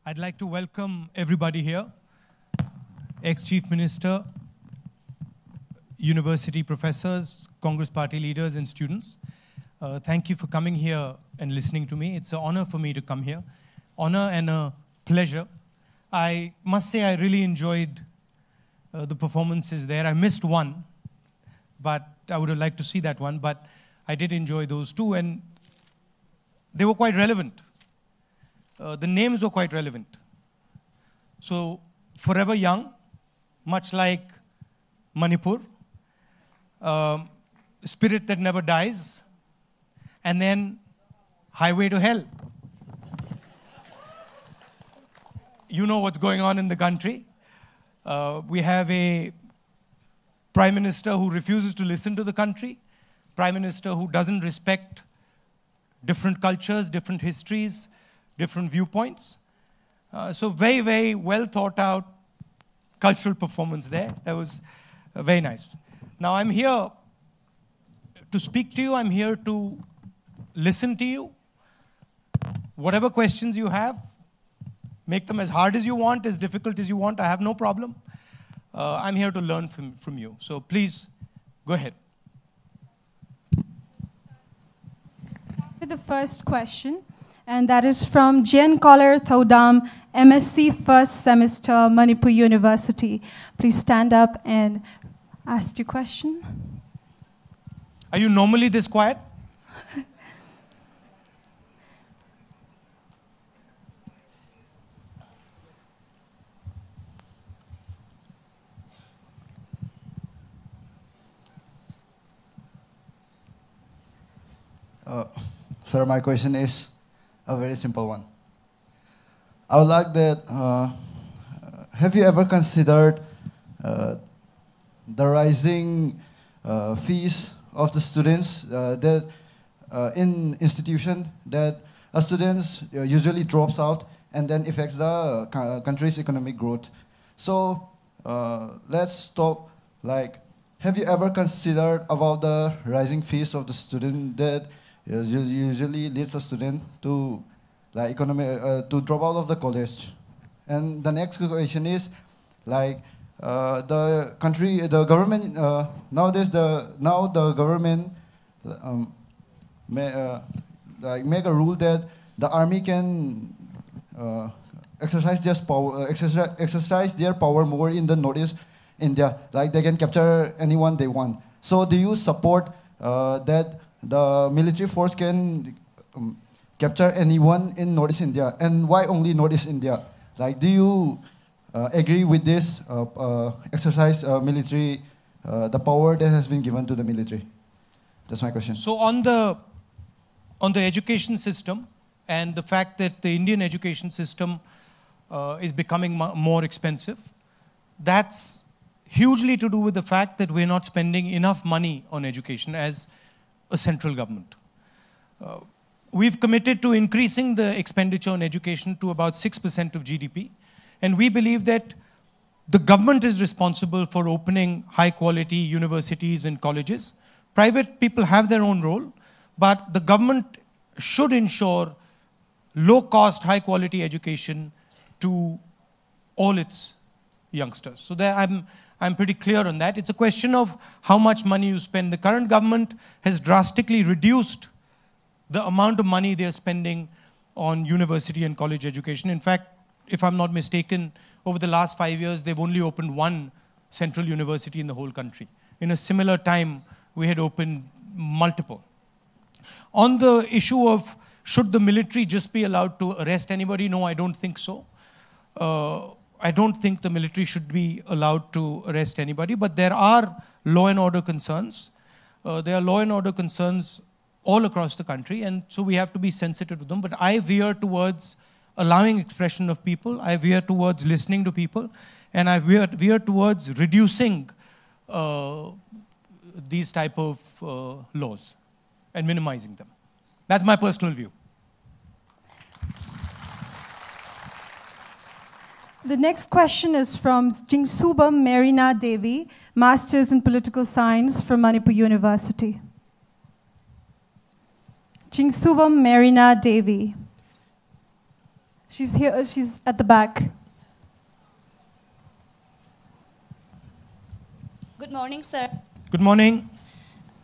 I'd like to welcome everybody here, ex-Chief Minister, university professors, Congress party leaders, and students. Thank you for coming here and listening to me. It's an honor for me to come here. Honor and a pleasure. I must say I really enjoyed the performances there. I missed one, but I would have liked to see that one, but I did enjoy those two, and they were quite relevant. The names were quite relevant. So, Forever Young, much like Manipur, Spirit That Never Dies, and then Highway to Hell. You know what's going on in the country. We have a Prime Minister who refuses to listen to the country, Prime Minister who doesn't respect different cultures, different histories, different viewpoints. So very, very well thought out cultural performance there. That was very nice. Now I'm here to speak to you. I'm here to listen to you. Whatever questions you have, make them as hard as you want, as difficult as you want. I have no problem. I'm here to learn from you. So please, go ahead. For the first question, and that is from Jen Collar Thodam, MSc first semester, Manipur University. Please stand up and ask your question. Are you normally this quiet? Sir, my question is a very simple one. I would like that, have you ever considered the rising fees of the students that in institution that a student usually drops out and then affects the country's economic growth? So let's talk like, have you ever considered about the rising fees of the student that usually leads a student to like to drop out of the college? And the next question is like the government nowadays the government make a rule that the army can exercise their power more in the Northeast India, like they can capture anyone they want. So do you support that the military force can capture anyone in Northeast India? And why only Northeast India? Like, do you agree with this exercise military, the power that has been given to the military? That's my question. So on the education system and the fact that the Indian education system is becoming more expensive, that's hugely to do with the fact that we're not spending enough money on education as a central government. We've committed to increasing the expenditure on education to about 6% of GDP. And we believe that the government is responsible for opening high-quality universities and colleges. Private people have their own role, but the government should ensure low-cost, high-quality education to all its youngsters. So there I'm pretty clear on that. It's a question of how much money you spend. The current government has drastically reduced the amount of money they're spending on university and college education. In fact, if I'm not mistaken, over the last 5 years, they've only opened one central university in the whole country. In a similar time, we had opened multiple. On the issue of should the military just be allowed to arrest anybody? No, I don't think so. I don't think the military should be allowed to arrest anybody, but there are law and order concerns. There are law and order concerns all across the country, and so we have to be sensitive to them. But I veer towards allowing expression of people. I veer towards listening to people, and I veer towards reducing these type of laws and minimizing them. That's my personal view. The next question is from Jingsubam Marina Devi, Masters in Political Science from Manipur University. Jingsubam Marina Devi. She's here, she's at the back. Good morning, sir. Good morning.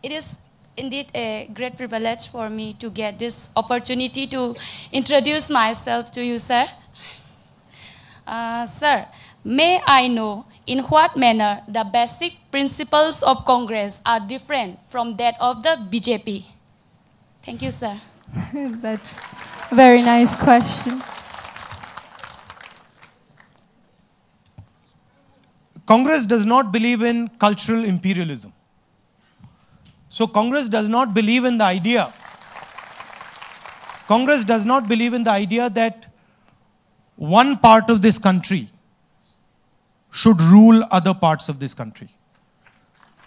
It is indeed a great privilege for me to get this opportunity to introduce myself to you, sir. Sir, may I know in what manner the basic principles of Congress are different from that of the BJP? Thank you, sir. That's a very nice question. Congress does not believe in cultural imperialism. So Congress does not believe in the idea. Congress does not believe in the idea that one part of this country should rule other parts of this country.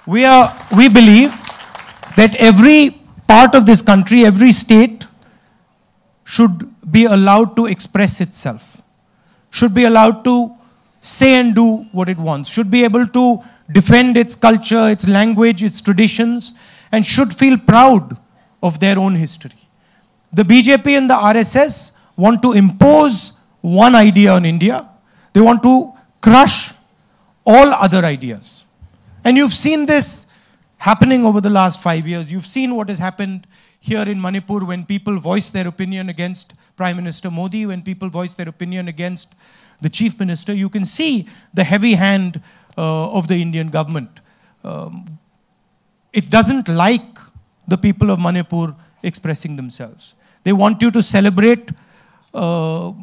We believe that every part of this country, every state should be allowed to express itself, should be allowed to say and do what it wants, should be able to defend its culture, its language, its traditions, and should feel proud of their own history. The BJP and the RSS want to impose one idea on India. They want to crush all other ideas. And you've seen this happening over the last 5 years. You've seen what has happened here in Manipur when people voice their opinion against Prime Minister Modi, when people voice their opinion against the Chief Minister. You can see the heavy hand of the Indian government. It doesn't like the people of Manipur expressing themselves. They want you to celebrate other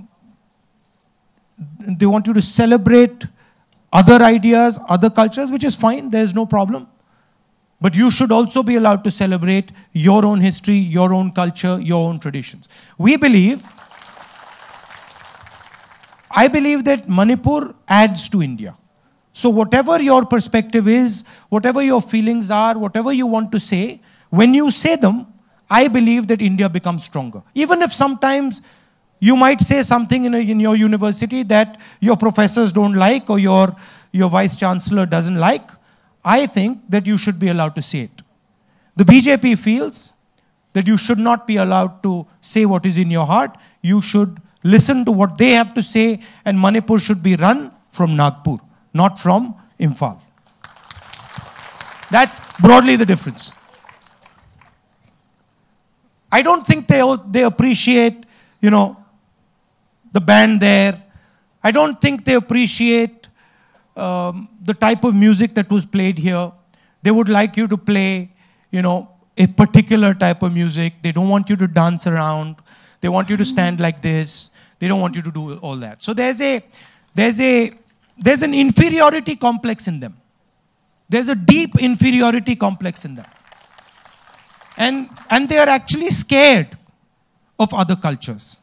ideas, other cultures, which is fine, there's no problem. But you should also be allowed to celebrate your own history, your own culture, your own traditions. I believe that Manipur adds to India. So whatever your perspective is, whatever your feelings are, whatever you want to say, when you say them, I believe that India becomes stronger. Even if sometimes you might say something in your university that your professors don't like or your vice chancellor doesn't like, I think that you should be allowed to say it. The BJP feels that you should not be allowed to say what is in your heart. You should listen to what they have to say, and Manipur should be run from Nagpur, not from Imphal. That's broadly the difference. I don't think they appreciate, the band there. I don't think they appreciate the type of music that was played here. They would like you to play, a particular type of music. They don't want you to dance around. They want you to stand like this. They don't want you to do all that. So there's an inferiority complex in them. There's a deep inferiority complex in them. And they are actually scared of other cultures.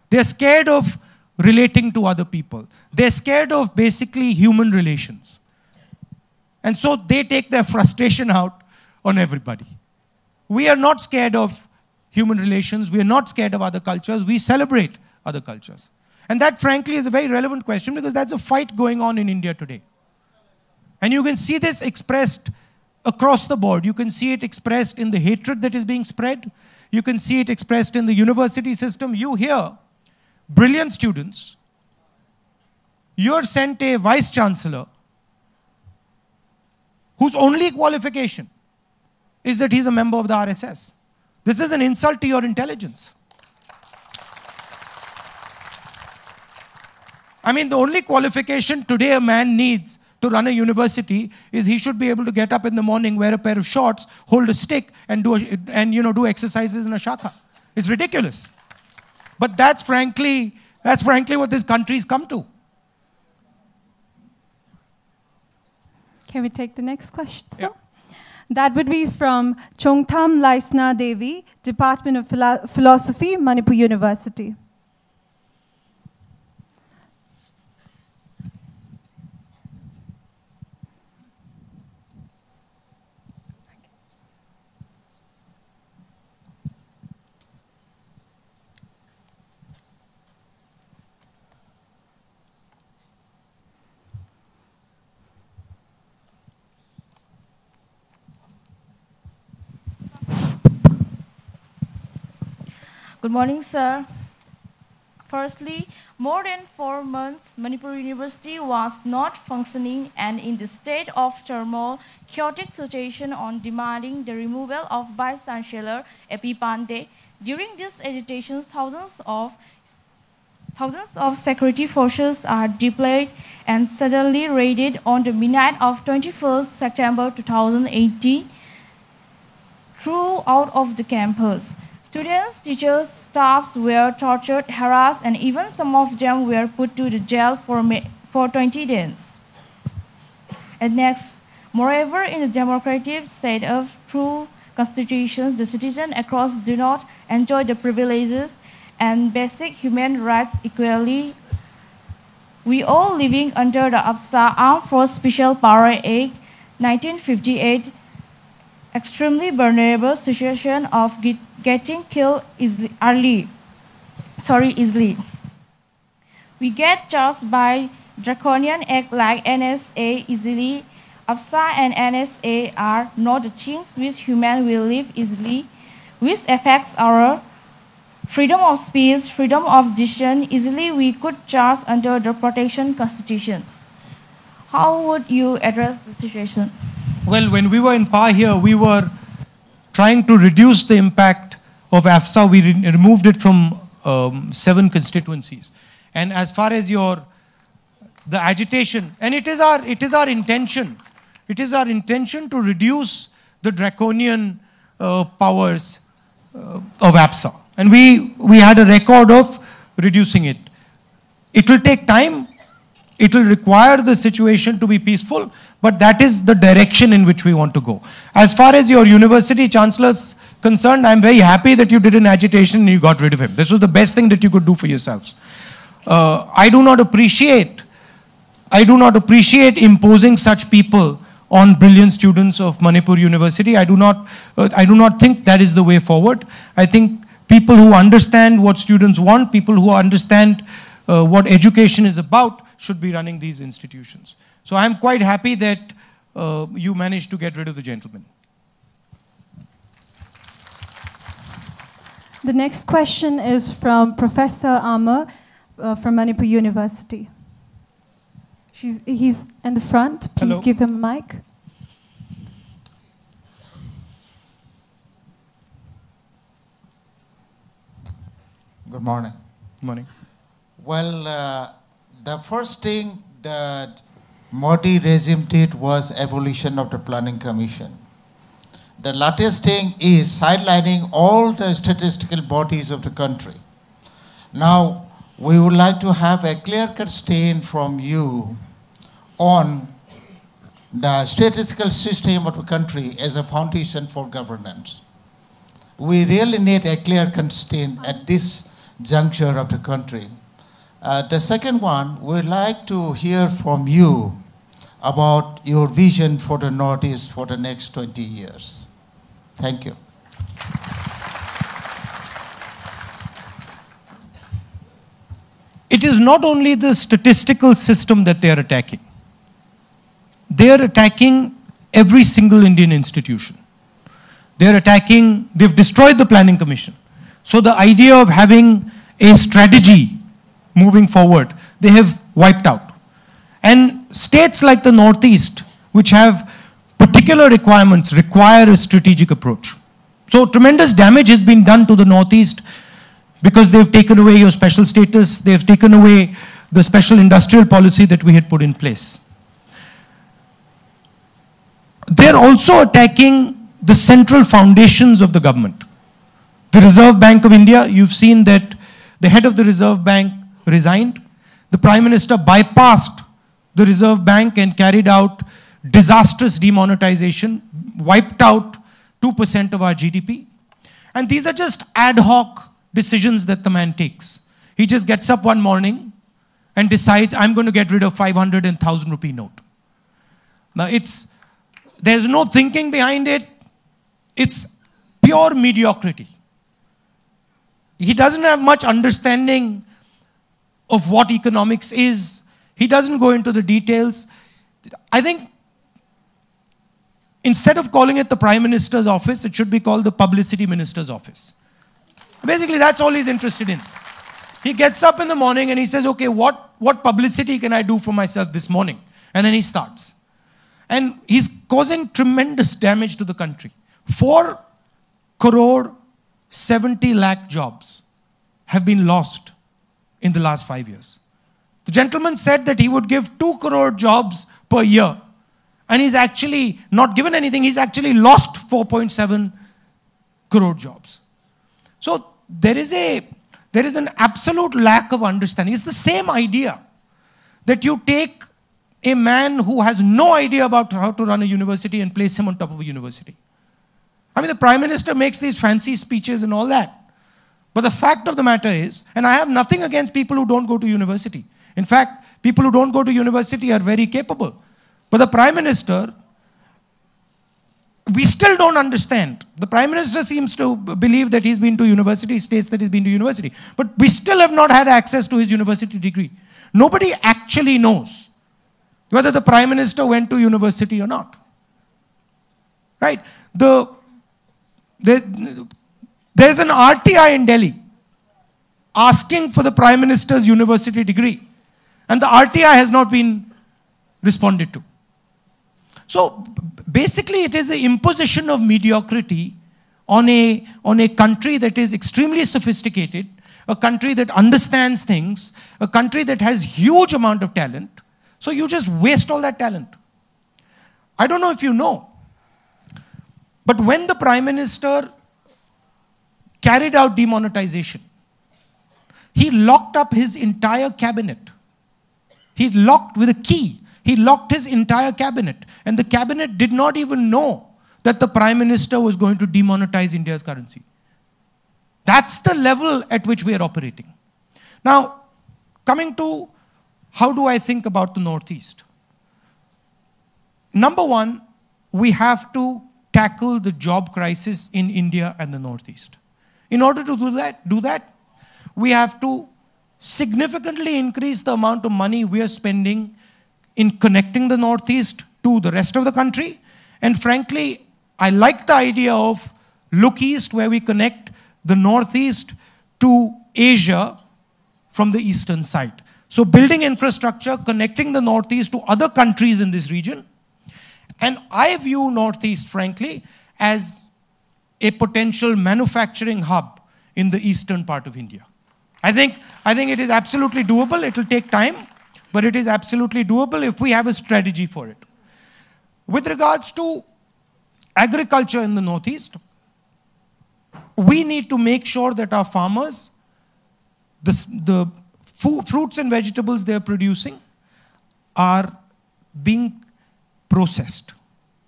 They're scared of relating to other people. They're scared of basically human relations. And so they take their frustration out on everybody. We are not scared of human relations. We are not scared of other cultures. We celebrate other cultures. And that, frankly, is a very relevant question because that's a fight going on in India today. And you can see this expressed across the board. You can see it expressed in the hatred that is being spread. You can see it expressed in the university system. You hear brilliant students. You're sent a vice chancellor whose only qualification is that he's a member of the RSS. This is an insult to your intelligence. I mean, the only qualification today a man needs to run a university is he should be able to get up in the morning, wear a pair of shorts, hold a stick, and do exercises in a shakha. It's ridiculous. But that's frankly what this country's come to. Can we take the next question, sir? Yeah. That would be from Chongtham Laisna Devi, Department of Philosophy, Manipur University. Good morning, sir. Firstly, more than 4 months, Manipur University was not functioning and in the state of turmoil, chaotic situation on demanding the removal of Vice Chancellor A.P. Pandey. During these agitations, thousands of security forces are deployed and suddenly raided on the midnight of 21st September 2018 throughout of the campus. Students, teachers, staffs were tortured, harassed, and even some of them were put to the jail for 20 days. And next, moreover, in the democratic state of true constitutions, the citizens across do not enjoy the privileges and basic human rights equally. We all living under the AFSA Armed Forces Special Power Act 1958, extremely vulnerable situation of getting killed easily. We get charged by draconian act like NSA easily. AFSA and NSA are not the things which humans will live easily, which affects our freedom of speech, freedom of decision. Easily we could charge under the protection constitutions. How would you address the situation? Well, when we were in power here, we were trying to reduce the impact of AFSA. We removed it from 7 constituencies. And as far as the agitation, and it is our intention. It is our intention to reduce the draconian powers of AFSA. And we had a record of reducing it. It will take time. It will require the situation to be peaceful, but that is the direction in which we want to go. As far as your university chancellor's concerned, I'm very happy that you did an agitation and you got rid of him. This was the best thing that you could do for yourselves. I do not appreciate imposing such people on brilliant students of Manipur University. I do not think that is the way forward. I think people who understand what students want, people who understand what education is about, should be running these institutions. So I'm quite happy that you managed to get rid of the gentleman. The next question is from Professor Amar from Manipur University. He's in the front. Please Hello. give him a mic. Good morning. Good morning. Well, the first thing that Modi regime did was abolition of the Planning Commission. The latest thing is sidelining all the statistical bodies of the country. Now, we would like to have a clear-cut stand from you on the statistical system of the country as a foundation for governance. We really need a clear-cut stand at this juncture of the country. The second one, we'd like to hear from you about your vision for the Northeast for the next 20 years. Thank you. It is not only the statistical system that they are attacking. They are attacking every single Indian institution. They've destroyed the Planning Commission. So the idea of having a strategy moving forward, they have wiped out. And states like the Northeast, which have particular requirements, require a strategic approach. So tremendous damage has been done to the Northeast because they've taken away your special status, they've taken away the special industrial policy that we had put in place. They're also attacking the central foundations of the government. The Reserve Bank of India, you've seen that the head of the Reserve Bank resigned. The Prime Minister bypassed the Reserve Bank and carried out disastrous demonetization, wiped out 2% of our GDP. And these are just ad hoc decisions that the man takes. He just gets up one morning and decides, I'm going to get rid of 500 and 1,000 rupee note. Now there's no thinking behind it. It's pure mediocrity. He doesn't have much understanding of what economics is. He doesn't go into the details. I think instead of calling it the Prime Minister's office, it should be called the Publicity Minister's office. Basically, that's all he's interested in. He gets up in the morning and he says, okay, what publicity can I do for myself this morning? And then he starts. And he's causing tremendous damage to the country. 4 crore 70 lakh jobs have been lost in the last 5 years. The gentleman said that he would give 2 crore jobs per year. And he's actually not given anything. He's actually lost 4.7 crore jobs. So there is an absolute lack of understanding. It's the same idea that you take a man who has no idea about how to run a university and place him on top of a university. I mean, the Prime Minister makes these fancy speeches and all that. But the fact of the matter is, and I have nothing against people who don't go to university. In fact, people who don't go to university are very capable. But the Prime Minister, we still don't understand. The Prime Minister seems to believe that he's been to university, states that he's been to university. But we still have not had access to his university degree. Nobody actually knows whether the Prime Minister went to university or not. Right? There's an RTI in Delhi asking for the Prime Minister's university degree. And the RTI has not been responded to. So basically it is an imposition of mediocrity on a country that is extremely sophisticated, a country that understands things, a country that has huge amount of talent. So you just waste all that talent. I don't know if you know, but when the Prime Minister carried out demonetization, he locked up his entire cabinet. He locked with a key. He locked his entire cabinet. And the cabinet did not even know that the Prime Minister was going to demonetize India's currency. That's the level at which we are operating. Now, coming to how do I think about the Northeast? Number one, we have to tackle the job crisis in India and the Northeast. In order to do that, we have to significantly increase the amount of money we are spending in connecting the Northeast to the rest of the country. And frankly, I like the idea of Look East, where we connect the Northeast to Asia from the eastern side. So building infrastructure, connecting the Northeast to other countries in this region. And I view Northeast, frankly, as a potential manufacturing hub in the eastern part of India. I think it is absolutely doable. It will take time, but it is absolutely doable if we have a strategy for it. With regards to agriculture in the Northeast, we need to make sure that our farmers, the fruits and vegetables they are producing, are being processed.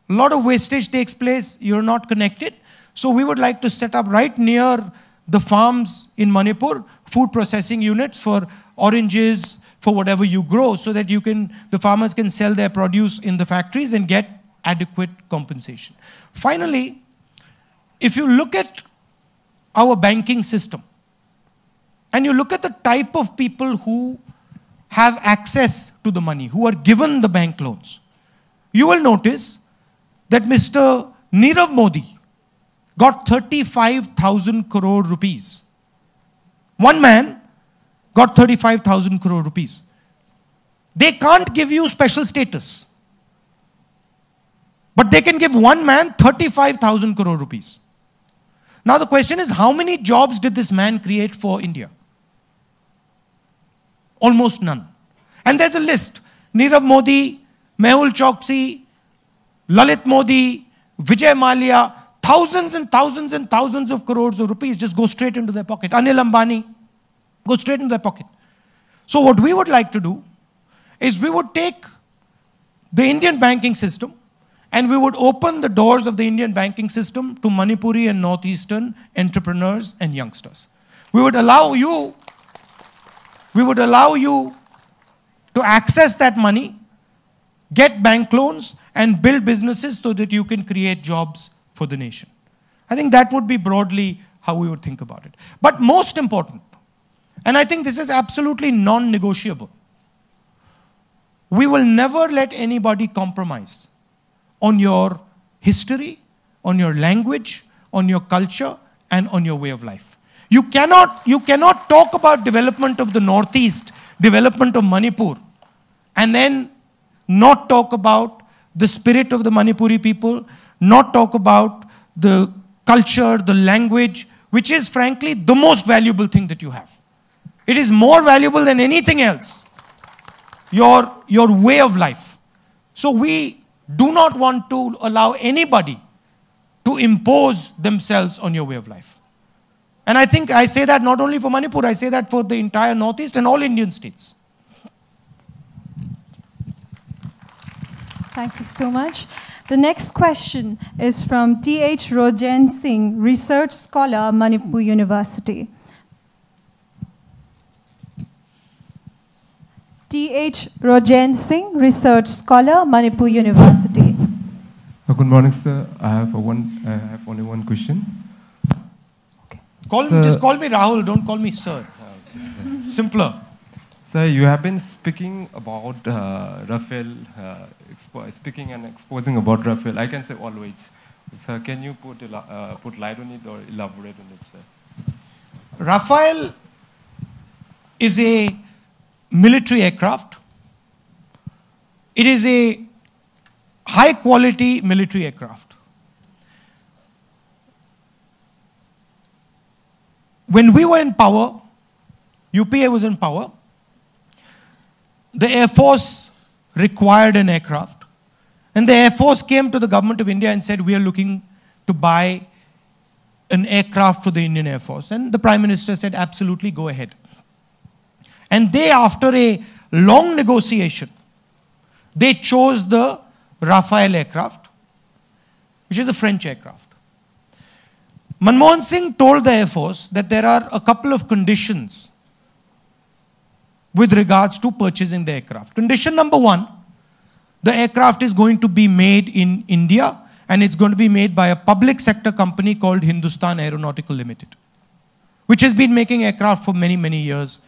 A lot of wastage takes place, you're not connected. So we would like to set up right near the farms in Manipur, food processing units for oranges, for whatever you grow, so that the farmers can sell their produce in the factories and get adequate compensation. Finally, if you look at our banking system, and you look at the type of people who have access to the money, who are given the bank loans, you will notice that Mr. Nirav Modi got 35,000 crore rupees. One man got 35,000 crore rupees. They can't give you special status, but they can give one man 35,000 crore rupees. Now the question is, how many jobs did this man create for India? Almost none. And there's a list. Nirav Modi, Mehul Choksi, Lalit Modi, Vijay Mallya, thousands and thousands and thousands of crores of rupees just go straight into their pocket. Anil Ambani, go straight into their pocket. So what we would like to do is we would take the Indian banking system and we would open the doors of the Indian banking system to Manipuri and Northeastern entrepreneurs and youngsters. We would allow you to access that money, get bank loans, and build businesses so that you can create jobs for the nation. I think that would be broadly how we would think about it. But most important, and I think this is absolutely non-negotiable, we will never let anybody compromise on your history, on your language, on your culture, and on your way of life. You cannot talk about development of the Northeast, development of Manipur, and then not talk about the spirit of the Manipuri people, not talk about the culture, the language, which is frankly the most valuable thing that you have. It is more valuable than anything else, your way of life. So we do not want to allow anybody to impose themselves on your way of life. And I think I say that not only for Manipur, I say that for the entire Northeast and all Indian states. Thank you so much. The next question is from T.H. Rojan Singh, Research Scholar, Manipur University. T.H. Rojan Singh, Research Scholar, Manipur University. Good morning, sir. I have only one question. Just call me Rahul, don't call me sir. Simpler. Sir, you have been speaking about Rafael, speaking and exposing about Rafael. I can say always. Sir, can you put light on it or elaborate on it, sir? Rafael is a military aircraft. It is a high quality military aircraft. When we were in power, UPA was in power, the Air Force required an aircraft. And the Air Force came to the government of India and said, we are looking to buy an aircraft for the Indian Air Force. And the Prime Minister said, absolutely, go ahead. And they, after a long negotiation, they chose the Rafale aircraft, which is a French aircraft. Manmohan Singh told the Air Force that there are a couple of conditions with regards to purchasing the aircraft. Condition number one, the aircraft is going to be made in India and it's going to be made by a public sector company called Hindustan Aeronautical Limited, which has been making aircraft for many, many years.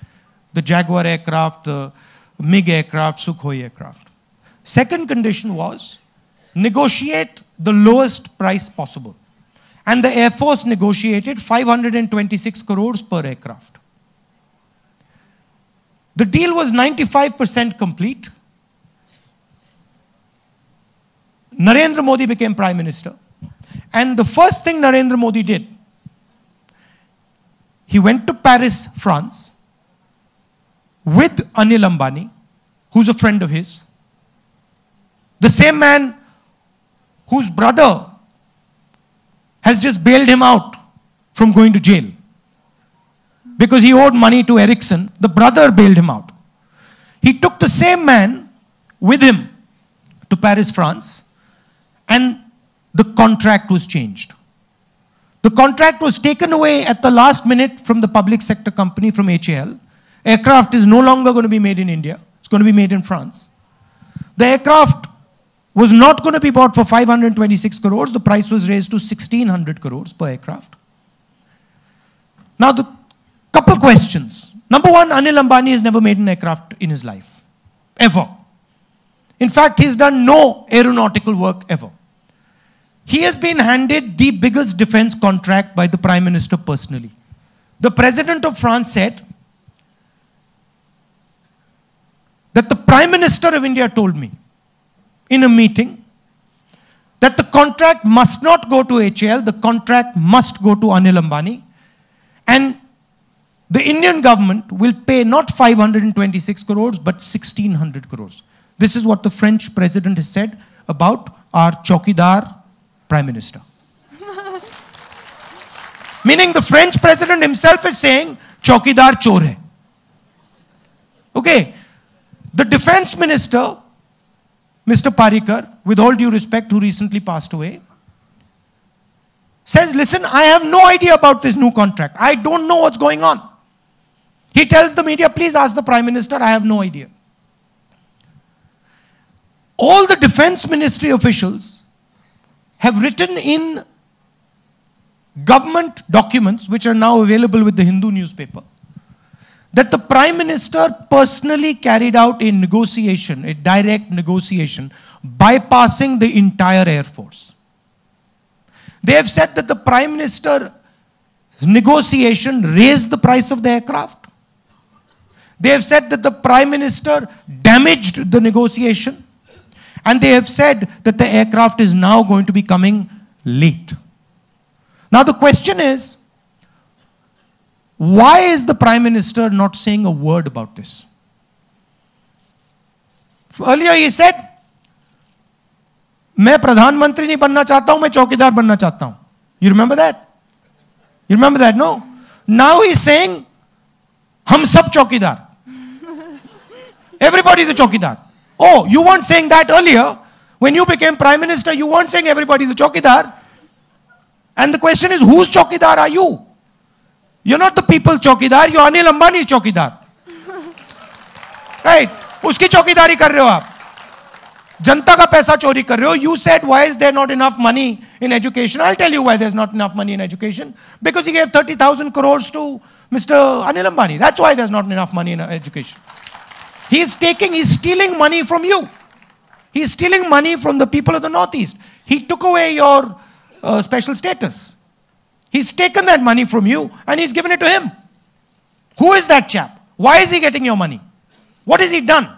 The Jaguar aircraft, the MiG aircraft, Sukhoi aircraft. Second condition was negotiate the lowest price possible. And the Air Force negotiated 526 crores per aircraft. The deal was 95% complete. Narendra Modi became Prime Minister. And the first thing Narendra Modi did, he went to Paris, France, with Anil Ambani, who's a friend of his. The same man whose brother has just bailed him out from going to jail. Because he owed money to Ericsson, the brother bailed him out. He took the same man with him to Paris, France, and the contract was changed. The contract was taken away at the last minute from the public sector company, from HAL. Aircraft is no longer going to be made in India. It's going to be made in France. The aircraft was not going to be bought for 526 crores. The price was raised to 1,600 crores per aircraft. Now, the couple questions. Number one, Anil Ambani has never made an aircraft in his life. Ever. In fact, he's done no aeronautical work ever. He has been handed the biggest defense contract by the Prime Minister personally. The President of France said that the Prime Minister of India told me in a meeting that the contract must not go to HAL, the contract must go to Anil Ambani, and the Indian government will pay not 526 crores but 1,600 crores. This is what the French President has said about our Chaukidar Prime Minister. Meaning the French President himself is saying, Chaukidar chor hai. Okay. The Defense Minister, Mr. Parikar, with all due respect, who recently passed away, says, listen, I have no idea about this new contract. I don't know what's going on. He tells the media, please ask the Prime Minister, I have no idea. All the Defense Ministry officials have written in government documents, which are now available with the Hindu newspaper, that the Prime Minister personally carried out a negotiation, a direct negotiation, bypassing the entire Air Force. They have said that the Prime Minister negotiation raised the price of the aircraft. They have said that the Prime Minister damaged the negotiation. And they have said that the aircraft is now going to be coming late. Now the question is, why is the Prime Minister not saying a word about this? Earlier he said, मैं प्रधानमंत्री नहीं बनना चाहता हूं, मैं चौकीदार बनना चाहता हूं. You remember that? You remember that, no? Now he's saying, हम सब चौकीदार. Everybody is a चौकीदार. Oh, you weren't saying that earlier. When you became Prime Minister, you weren't saying everybody is a chowkidar. And the question is, whose chowkidar are you? You're not the people's chowkidar, you're Anil Ambani's chowkidar. Right? Uski chowkidari kar rahe ho aap. Janta ka paisa chori kar rahe ho. You said, why is there not enough money in education? I'll tell you why there's not enough money in education. Because he gave 30,000 crores to Mr. Anil Ambani. That's why there's not enough money in education. He's stealing money from you. He's stealing money from the people of the Northeast. He took away your special status. He's taken that money from you and he's given it to him. Who is that chap? Why is he getting your money? What has he done?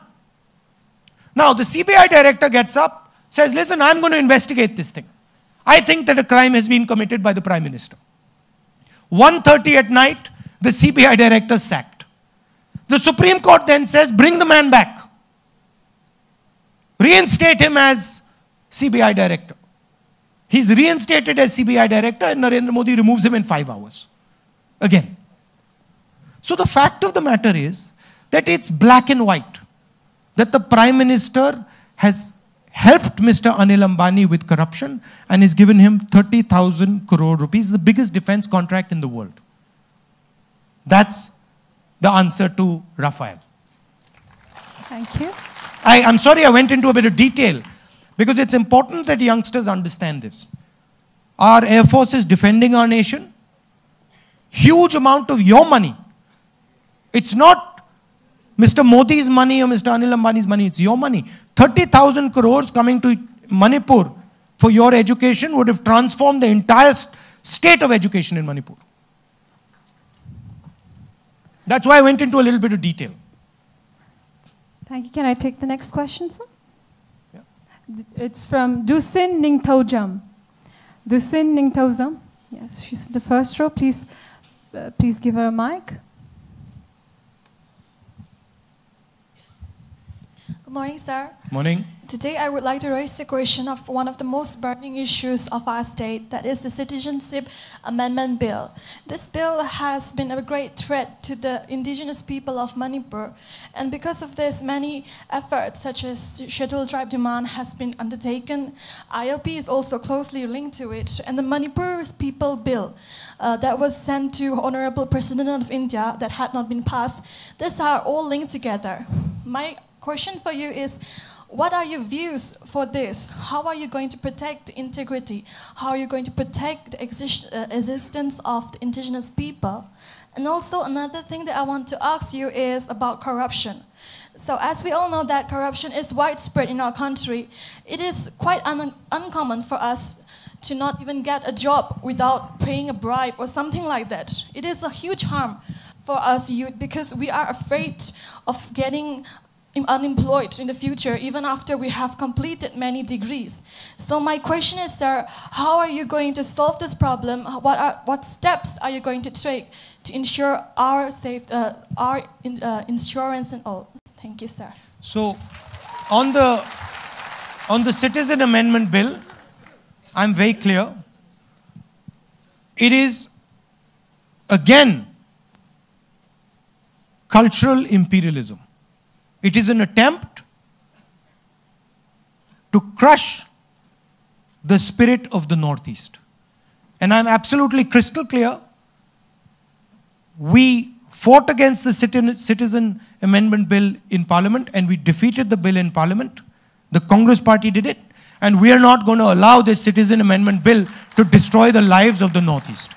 Now the CBI director gets up, says, listen, I'm going to investigate this thing. I think that a crime has been committed by the Prime Minister. 1:30 at night, the CBI director is sacked. The Supreme Court then says, bring the man back. Reinstate him as CBI director. He's reinstated as CBI director and Narendra Modi removes him in 5 hours. Again. So the fact of the matter is that it's black and white. That the Prime Minister has helped Mr. Anil Ambani with corruption and has given him 30,000 crore rupees, the biggest defense contract in the world. That's the answer to Rafael. Thank you. I'm sorry I went into a bit of detail because it's important that youngsters understand this. Our Air Force is defending our nation. Huge amount of your money. It's not Mr. Modi's money or Mr. Anil Ambani's money, it's your money. 30,000 crores coming to Manipur for your education would have transformed the entire state of education in Manipur. That's why I went into a little bit of detail. Thank you. Can I take the next question, sir? Yeah. It's from Dusin Ningthojam. Dusin Ningthojam. Yes, she's in the first row. Please give her a mic. Good morning, sir. Morning. Today I would like to raise the question of one of the most burning issues of our state, that is the Citizenship Amendment Bill. This bill has been a great threat to the indigenous people of Manipur, and because of this, many efforts such as Scheduled Tribe Demand has been undertaken. ILP is also closely linked to it, and the Manipur People Bill that was sent to Honorable President of India that had not been passed. These are all linked together. My question for you is, what are your views for this? How are you going to protect the integrity? How are you going to protect the existence of the indigenous people? And also another thing that I want to ask you is about corruption. So as we all know that corruption is widespread in our country, it is quite uncommon for us to not even get a job without paying a bribe or something like that. It is a huge harm for us youth because we are afraid of getting unemployed in the future, even after we have completed many degrees. So my question is, sir, how are you going to solve this problem? What steps are you going to take to ensure our insurance and all? Thank you, sir. So, on the Citizen Amendment Bill, I'm very clear. It is, again, cultural imperialism. It is an attempt to crush the spirit of the Northeast. And I'm absolutely crystal clear. We fought against the Citizen Amendment Bill in Parliament and we defeated the bill in Parliament. The Congress Party did it. And we are not going to allow this Citizen Amendment Bill to destroy the lives of the Northeast.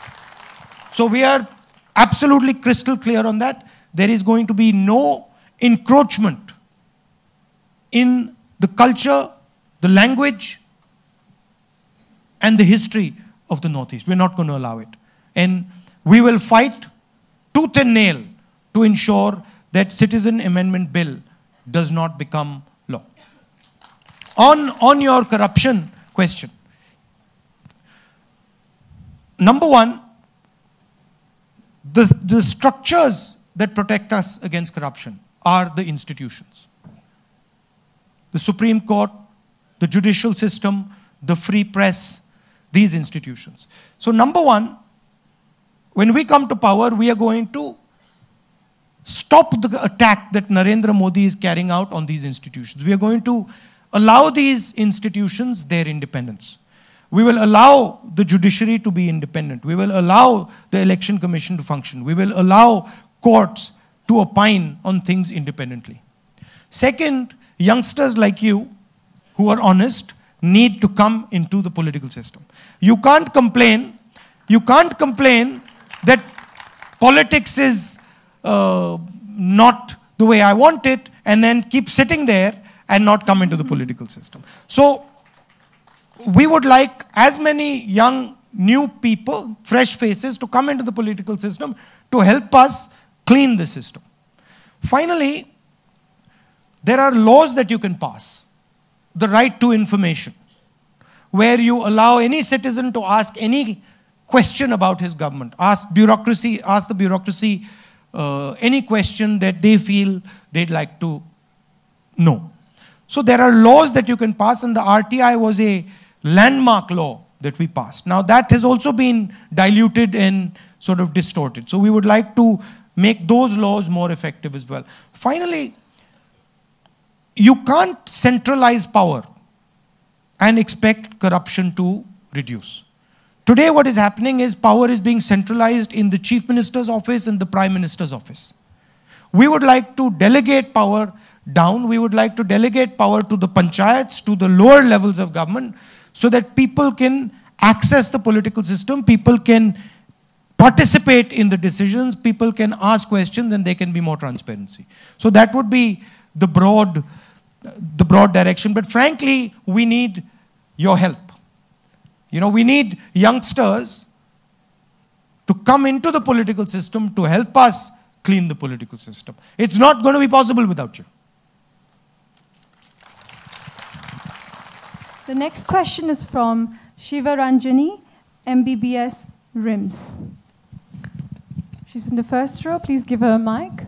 So we are absolutely crystal clear on that. There is going to be no encroachment in the culture, the language, and the history of the Northeast. We're not going to allow it. And we will fight tooth and nail to ensure that Citizen Amendment Bill does not become law. On your corruption question, number one, the structures that protect us against corruption are the institutions. The Supreme Court, the judicial system, the free press, these institutions. So number one, when we come to power, we are going to stop the attack that Narendra Modi is carrying out on these institutions. We are going to allow these institutions their independence. We will allow the judiciary to be independent. We will allow the election commission to function. We will allow courts to opine on things independently. Second, youngsters like you who are honest need to come into the political system. You can't complain that politics is not the way I want it and then keep sitting there and not come into the political system. So we would like as many young, new people, fresh faces to come into the political system to help us clean the system. Finally, there are laws that you can pass. The right to information, where you allow any citizen to ask any question about his government. Ask the bureaucracy any question that they feel they'd like to know. So there are laws that you can pass, and the RTI was a landmark law that we passed. Now that has also been diluted and sort of distorted. So we would like to make those laws more effective as well. Finally, you can't centralize power and expect corruption to reduce. Today what is happening is power is being centralized in the Chief Minister's office and the Prime Minister's office. We would like to delegate power down. We would like to delegate power to the panchayats, to the lower levels of government, so that people can access the political system, people can participate in the decisions, people can ask questions, and there can be more transparency. So that would be the broad direction. But frankly, we need your help. You know, we need youngsters to come into the political system to help us clean the political system. It's not going to be possible without you. The next question is from Shiva Ranjani, MBBS RIMS. She's in the first row. Please give her a mic.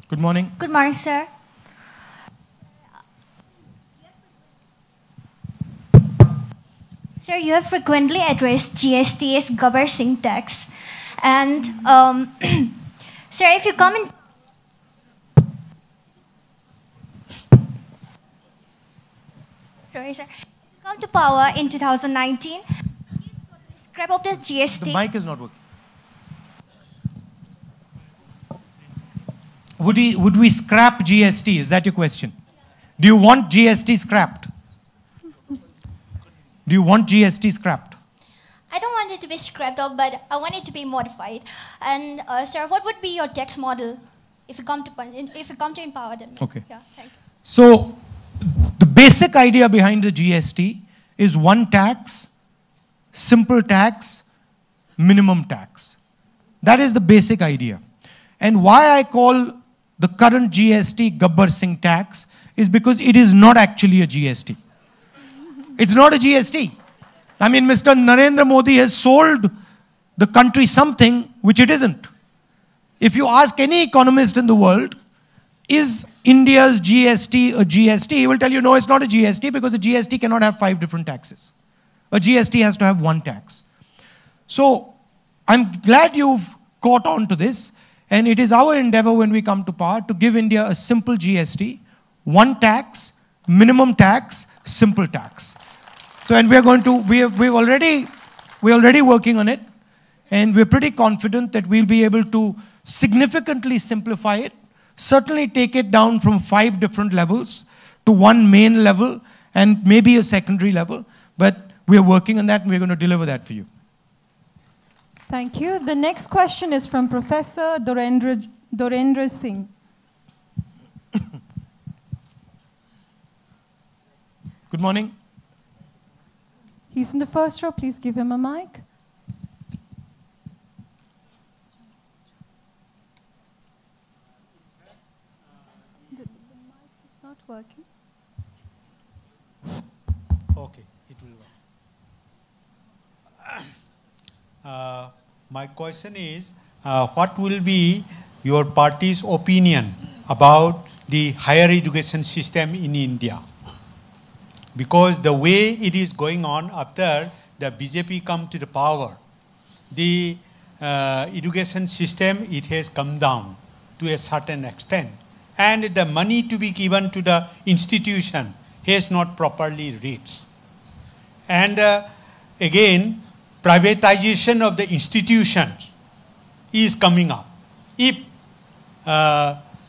Good morning. Good morning, sir. Sir, you have frequently addressed GST as Gabbar Singh tax. And, sir, if you come in... Sorry, sir. If you come to power in 2019, scrap up this GST... The mic is not working. Would we scrap GST? Is that your question? Do you want GST scrapped? Do you want GST scrapped? I don't want it to be scrapped up, but I want it to be modified. And, sir, what would be your tax model if you come to empower them? Okay. Yeah, thank you. So, the basic idea behind the GST is one tax, simple tax, minimum tax. That is the basic idea. And why I call the current GST Gabbar Singh tax is because it is not actually a GST. It's not a GST. I mean, Mr. Narendra Modi has sold the country something which it isn't. If you ask any economist in the world, is India's GST a GST? He will tell you, no, it's not a GST because the GST cannot have 5 different taxes. A GST has to have one tax. So, I'm glad you've caught on to this. And it is our endeavor when we come to power to give India a simple GST, one tax, minimum tax, simple tax. So, and we're already working on it, and we're pretty confident that we'll be able to significantly simplify it, certainly take it down from 5 different levels to one main level and maybe a secondary level, but we're working on that and we're going to deliver that for you. Thank you. The next question is from Professor Dorendra Singh. Good morning. He's in the first row. Please give him a mic. The mic is not working. Okay, it will work. My question is, what will be your party's opinion about the higher education system in India? Because the way it is going on after the BJP come to the power, the education system, it has come down to a certain extent. And the money to be given to the institution has not properly reached. And again, privatization of the institutions is coming up. If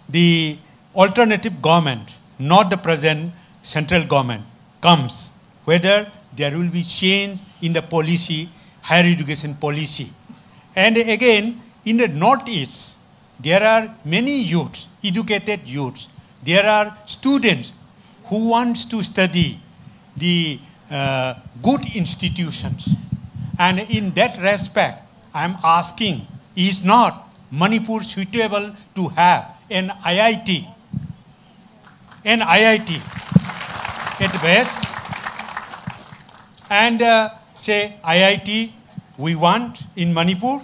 the alternative government, not the present central government, comes, whether there will be change in the policy, higher education policy. And again, in the Northeast, there are many youths, educated youths. There are students who want to study the good institutions. And in that respect, I am asking, is not Manipur suitable to have an IIT? An IIT at best. And say IIT we want in Manipur.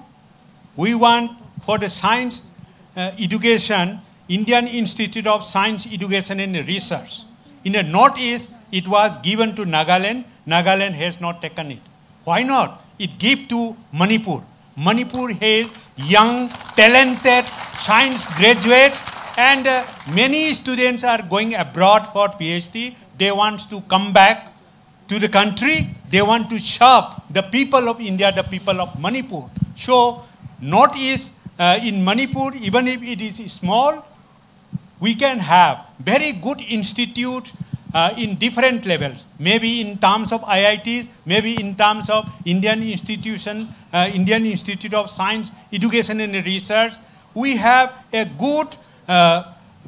We want for the science education, Indian Institute of Science Education and Research. In the Northeast, it was given to Nagaland. Nagaland has not taken it. Why not? It give to Manipur. Manipur has young, talented science graduates, and many students are going abroad for PhD. They want to come back to the country. They want to serve the people of India, the people of Manipur. So, Northeast in Manipur, even if it is small, we can have very good institutes in different levels. Maybe in terms of IITs, maybe in terms of Indian institution, Indian Institute of Science, Education and Research. We have a good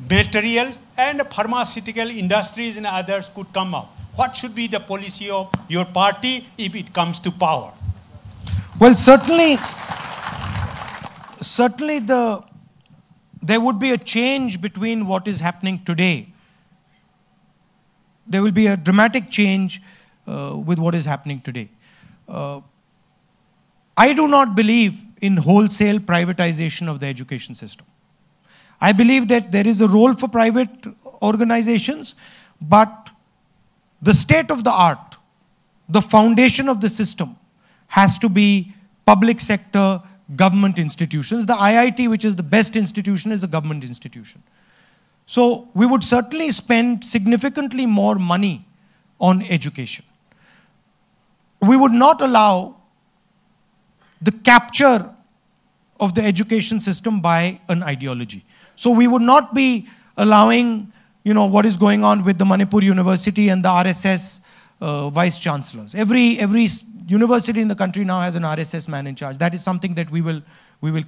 material, and pharmaceutical industries and others could come up. What should be the policy of your party if it comes to power? Well, certainly there would be a change between what is happening today. There will be a dramatic change with what is happening today. I do not believe in wholesale privatization of the education system. I believe that there is a role for private organizations, but the state of the art, the foundation of the system, has to be public sector, government institutions. The IIT, which is the best institution, is a government institution. So we would certainly spend significantly more money on education. We would not allow the capture of the education system by an ideology. So we would not be allowing, what is going on with the Manipur University and the RSS vice chancellors. Every university in the country now has an RSS man in charge. That is something that we will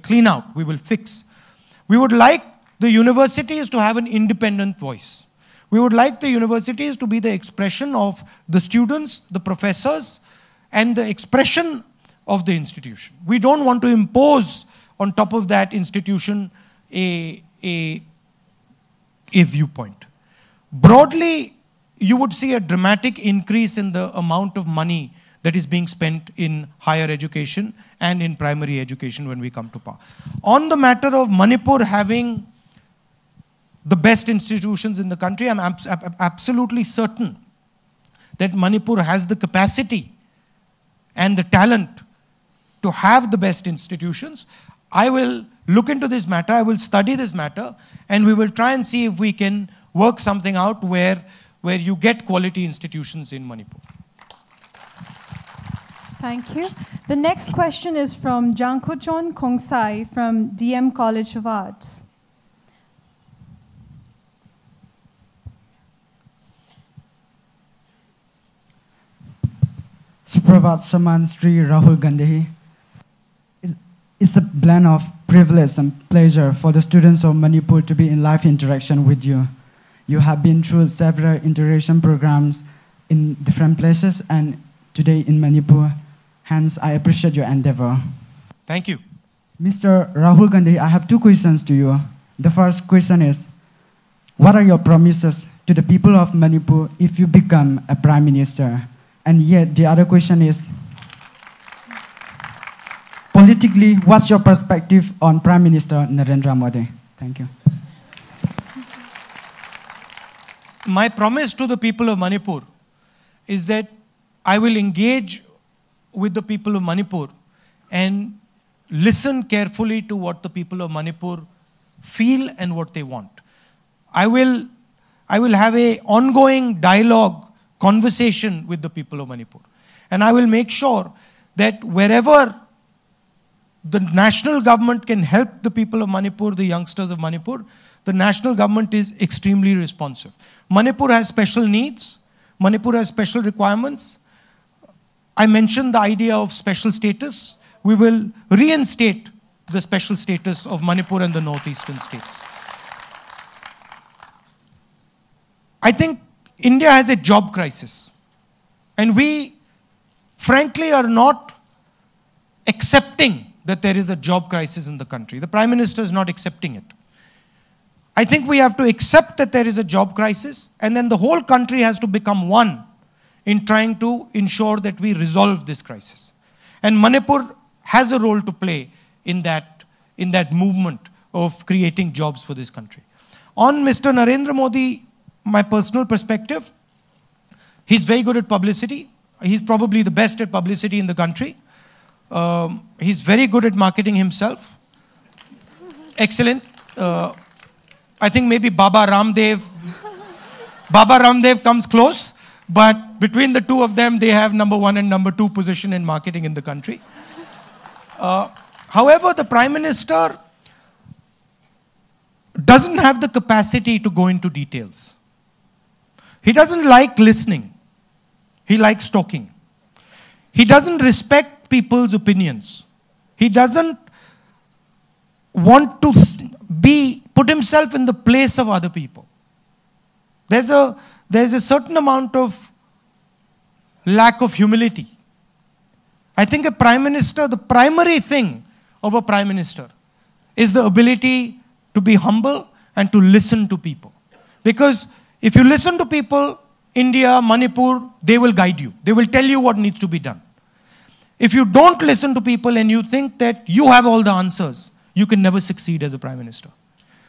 clean out, we will fix. We would like the universities to have an independent voice. We would like the universities to be the expression of the students, the professors, and the expression of the institution. We don't want to impose on top of that institution a viewpoint. Broadly, you would see a dramatic increase in the amount of money that is being spent in higher education and in primary education when we come to power. On the matter of Manipur having the best institutions in the country, I'm absolutely certain that Manipur has the capacity and the talent to have the best institutions. I will look into this matter, I will study this matter, and we will try and see if we can work something out where you get quality institutions in Manipur. Thank you. The next question is from Jangkochon Kongsai from DM College of Arts. Suprabhat Saman Sri Rahul Gandhi. It's a blend of privilege and pleasure for the students of Manipur to be in live interaction with you. You have been through several interaction programs in different places and today in Manipur. Hence, I appreciate your endeavor. Thank you. Mr. Rahul Gandhi, I have two questions to you. The first question is, what are your promises to the people of Manipur if you become a prime minister? And yet, the other question is, politically, what's your perspective on Prime Minister Narendra Modi? Thank you. My promise to the people of Manipur is that I will engage with the people of Manipur and listen carefully to what the people of Manipur feel and what they want. I will have an ongoing dialogue, conversation with the people of Manipur. And I will make sure that wherever the national government can help the people of Manipur, the youngsters of Manipur, the national government is extremely responsive. Manipur has special needs. Manipur has special requirements. I mentioned the idea of special status. We will reinstate the special status of Manipur and the northeastern states. I think India has a job crisis. And we, frankly, are not accepting that there is a job crisis in the country. The Prime Minister is not accepting it. I think we have to accept that there is a job crisis, and then the whole country has to become one in trying to ensure that we resolve this crisis. And Manipur has a role to play in that movement of creating jobs for this country. On Mr. Narendra Modi, my personal perspective, he's very good at publicity. He's probably the best at publicity in the country. He's very good at marketing himself. Excellent. I think maybe Baba Ramdev comes close, but between the two of them, they have #1 and #2 position in marketing in the country. However, the Prime Minister doesn't have the capacity to go into details. He doesn't like listening. He likes talking. He doesn't respect people's opinions. He doesn't want to put himself in the place of other people. There's a certain amount of lack of humility. I think a prime minister, the primary thing of a prime minister is the ability to be humble and to listen to people. Because if you listen to people, India, Manipur, they will guide you. They will tell you what needs to be done. If you don't listen to people and you think that you have all the answers, you can never succeed as a prime minister.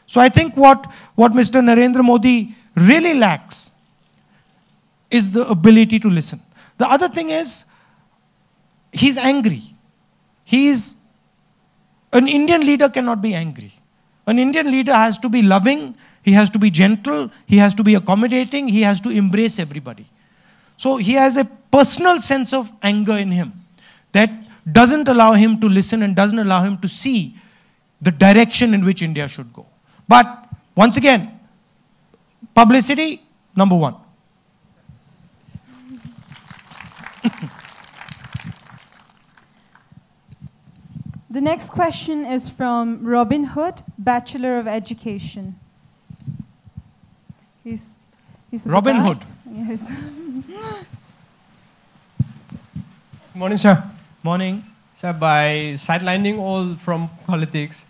So I think what Mr. Narendra Modi really lacks is the ability to listen. The other thing is, he's angry. An Indian leader cannot be angry. An Indian leader has to be loving, he has to be gentle, he has to be accommodating, he has to embrace everybody. So he has a personal sense of anger in him that doesn't allow him to listen and doesn't allow him to see the direction in which India should go. But once again, publicity, #1. The next question is from Robin Hood, Bachelor of Education. He's Robin Hood. Yes. Morning, sir. Morning. Sir, by sidelining all from politics,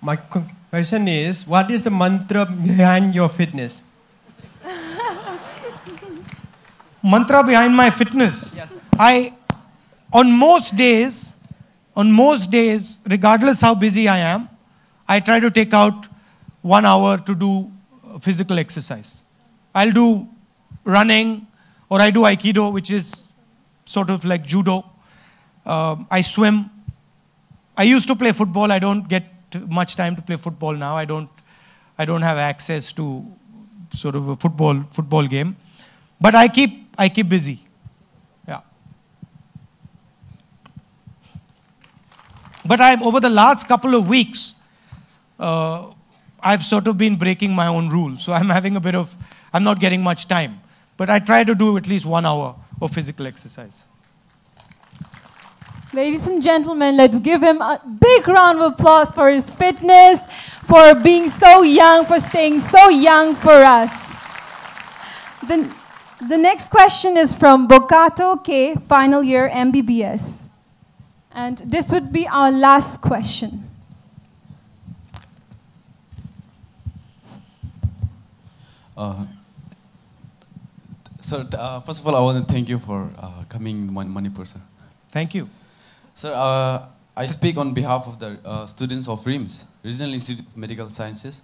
my question is, what is the mantra behind your fitness? Mantra behind my fitness? Yes. On most days, regardless how busy I am, I try to take out 1 hour to do physical exercise. I'll do running, or I do Aikido, which is sort of like judo. I swim. I used to play football. I don't get much time to play football now. I don't have access to sort of a football game. But I keep busy. Yeah. But over the last couple of weeks, I've sort of been breaking my own rules. So I'm not getting much time. But I try to do at least 1 hour of physical exercise. Ladies and gentlemen, let's give him a big round of applause for his fitness, for being so young, for staying so young for us. The next question is from Bokato K, final year MBBS. And this would be our last question. Sir, first of all, I want to thank you for coming to Manipur, sir. Thank you. Sir, I speak on behalf of the students of RIMS, Regional Institute of Medical Sciences.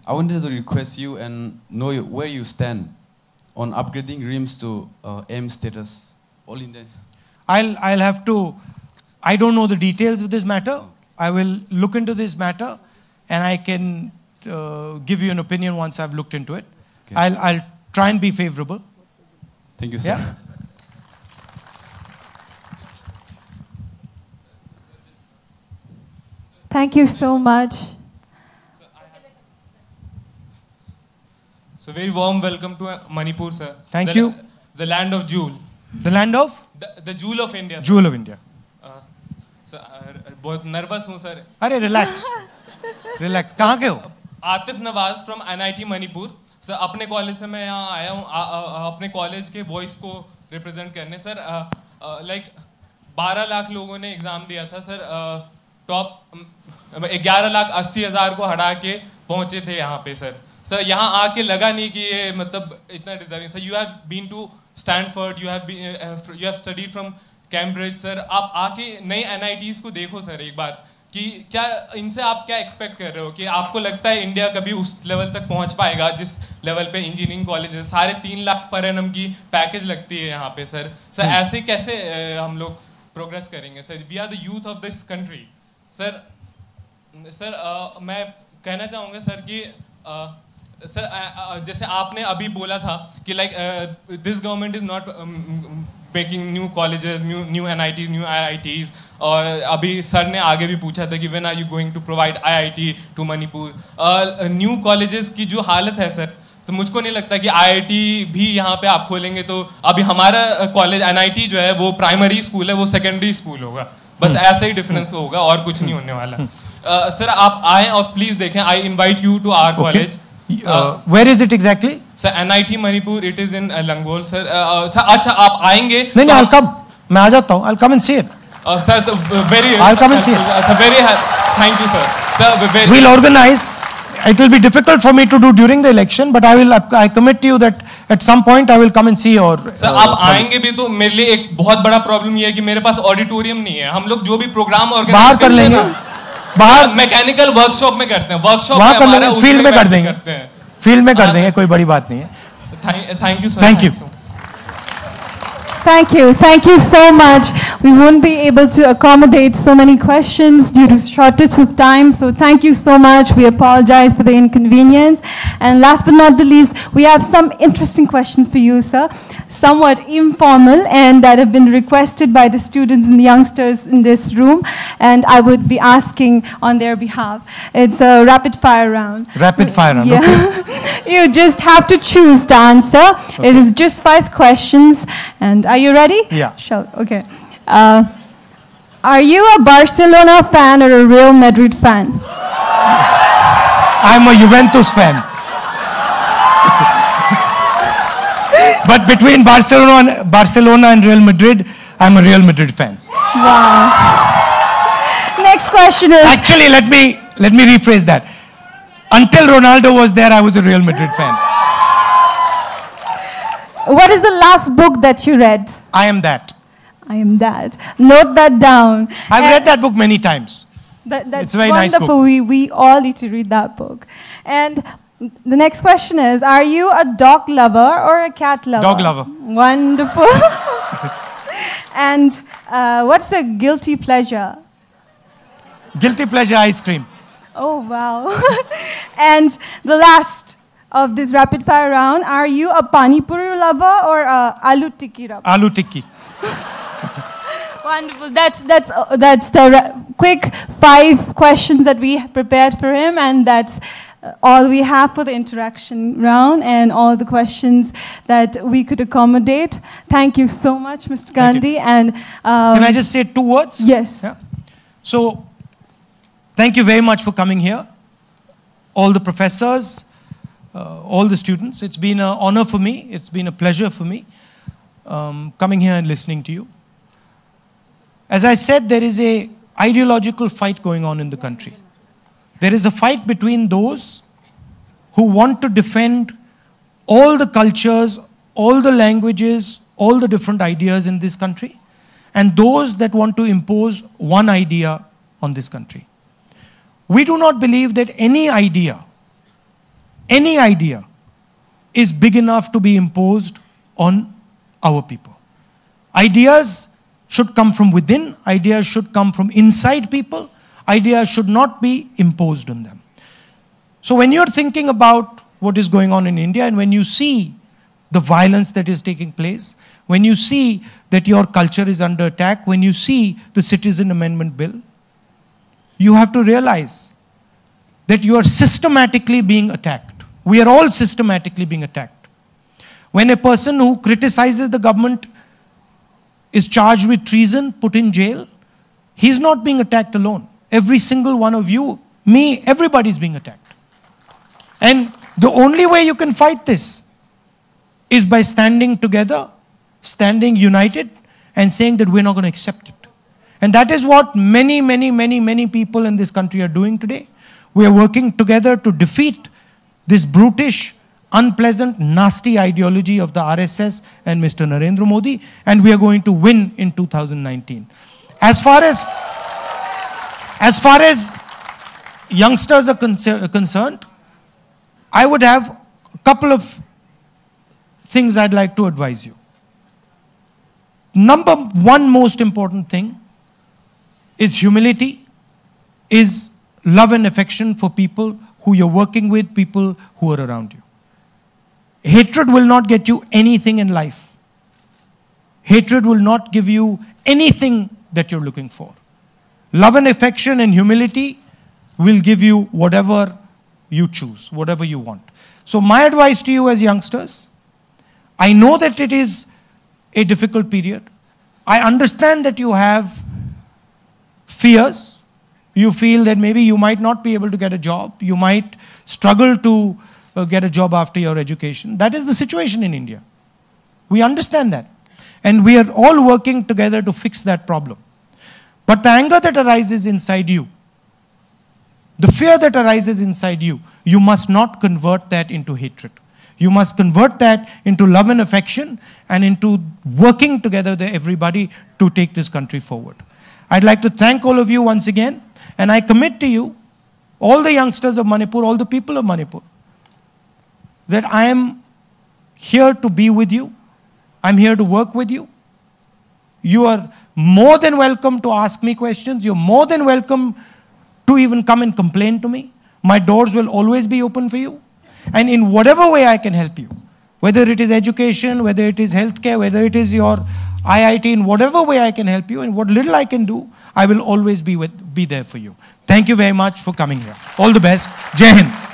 I wanted to request you and know where you stand on upgrading RIMS to M status, all Indians. I'll have to, I don't know the details of this matter. I will look into this matter and I can give you an opinion once I've looked into it. Okay. I'll try and be favorable. Thank you, sir. Yeah. Thank you so much. So very warm welcome to Manipur, sir. Thank you. The land of jewel. The land of? The jewel of India. Sir. Jewel of India. Sir, बहुत nervous हूँ sir. अरे relax. Relax. कहाँ के हो? Atif Nawaz from NIT Manipur. Sir अपने college से मैं यहाँ आया हूँ अपने कॉलेज के वॉइस को रिप्रेजेंट करने सर लाइक 12 लाख लोगों ने एग्जाम दिया था सर टॉप 11,80,000 को हटा के पहुँचे थे यहाँ पे सर यहाँ आके लगा नहीं कि ये मतलब इतना deserving sir you have been to Stanford you have studied from Cambridge sir आप आके नई NITs को देखो सर एक बार कि क्या इनसे आप क्या एक्सपेक्ट कर रहे हो कि आपको लगता है इंडिया कभी उस लेवल तक पहुंच पाएगा जिस लेवल पे इंजीनियरिंग कॉलेज है 3.5 लाख पर एनम की पैकेज लगती है यहाँ पे सर ऐसे कैसे हम लोग प्रोग्रेस करेंगे sir we are the youth of this country sir मैं कहना चाहूँगा सर कि सर जैसे आपने अभी बोला था कि like this government is not making new colleges, new NITs, new IITs और अभी सर ने आगे भी पूछा था कि when are you going to provide IIT to Manipur? New colleges की जो हालत है सर तो मुझको नहीं लगता कि IIT भी यहाँ पे आप खोलेंगे तो अभी हमारा कॉलेज NIT जो है वो प्राइमरी स्कूल है वो सेकेंडरी स्कूल होगा बस ऐसा ही डिफरेंस होगा और कुछ नहीं होने वाला सर आप आएँ और प्लीज़ देखें I invite you to our college. Where is it exactly? Sir, NIT Manipur, it is in Langol, sir. Sir, अच्छा आप आएंगे? नहीं, I'll come. मैं आ जाता हूँ. I'll come and see it. Sir, very. I'll come and see it. Sir, very. Thank you, sir. Sir, very. We'll organize. It will be difficult for me to do during the election, but I commit to you that at some point I will come and see your. Sir, आप आएंगे भी तो मेरे लिए एक बहुत बड़ा problem ये है कि मेरे पास ऑडिटोरियम नहीं है. हम लोग जो भी प्रोग्राम ऑर्गेनाइज बाहर कर लेंगे. बाहर मैकेनिकल वर्कशॉप में करते हैं वर्कशॉप में हमारा फील्ड में कर देंगे फील्ड में कर देंगे कोई बड़ी बात नहीं है thank you sir thank you Thank you so much. We won't be able to accommodate so many questions due to shortage of time. So thank you so much. We apologize for the inconvenience. And last but not the least, we have some interesting questions for you, sir. Somewhat informal and that have been requested by the students and the youngsters in this room. And I would be asking on their behalf. It's a rapid fire round. Rapid fire round, yeah. Okay. You just have to choose the answer. Okay. It is just 5 questions. And are you ready? Yeah. Okay. Are you a Barcelona fan or a Real Madrid fan? I'm a Juventus fan. But between Barcelona and Real Madrid, I'm a Real Madrid fan. Wow. Next question is... Actually, let me rephrase that. Until Ronaldo was there, I was a Real Madrid fan. What is the last book that you read? I Am That. I Am That. Note that down. I've read that book many times. That's it's a very nice book. We all need to read that book. And the next question is, are you a dog lover or a cat lover? Dog lover. Wonderful. And what's a guilty pleasure? Guilty pleasure ice cream. Oh, wow. And the last of this rapid fire round, are you a pani puri lover or a aloo tikki lover? Aloo tikki. Wonderful. That's the quick 5 questions that we prepared for him, and that's all we have for the interaction round and all the questions that we could accommodate. Thank you so much, Mr. Gandhi. And can I just say 2 words? Yes. Yeah. So, thank you very much for coming here. All the professors, all the students. It's been an honor for me. It's been a pleasure for me coming here and listening to you. As I said, there is an ideological fight going on in the country. There is a fight between those who want to defend all the cultures, all the languages, all the different ideas in this country, and those that want to impose one idea on this country. We do not believe that any idea is big enough to be imposed on our people. Ideas should come from within, ideas should come from inside people, ideas should not be imposed on them. So when you're thinking about what is going on in India, and when you see the violence that is taking place, when you see that your culture is under attack, when you see the Citizen Amendment Bill, you have to realize that you are systematically being attacked. We are all systematically being attacked. When a person who criticizes the government is charged with treason, put in jail, he's not being attacked alone. Every single one of you, me, everybody's being attacked. And the only way you can fight this is by standing together, standing united, and saying that we're not going to accept it. And that is what many people in this country are doing today. We are working together to defeat this brutish, unpleasant, nasty ideology of the RSS and Mr. Narendra Modi, and we are going to win in 2019. As far as youngsters are concerned, I would have a couple of things I'd like to advise you. Number one most important thing is humility, is love and affection for people who you're working with, people who are around you. Hatred will not get you anything in life. Hatred will not give you anything that you're looking for. Love and affection and humility will give you whatever you choose, whatever you want. So my advice to you as youngsters, I know that it is a difficult period. I understand that you have fears. You feel that maybe you might not be able to get a job. You might struggle to get a job after your education. That is the situation in India. We understand that. And we are all working together to fix that problem. But the anger that arises inside you, the fear that arises inside you, you must not convert that into hatred. You must convert that into love and affection and into working together, everybody, to take this country forward. I'd like to thank all of you once again, and I commit to you, all the youngsters of Manipur, all the people of Manipur, that I am here to be with you. I'm here to work with you. You are more than welcome to ask me questions. You're more than welcome to even come and complain to me. My doors will always be open for you. And in whatever way I can help you, whether it is education, whether it is healthcare, whether it is your IIT, in whatever way I can help you, and what little I can do, I will always be there for you. Thank you very much for coming here. All the best. Jai Hind.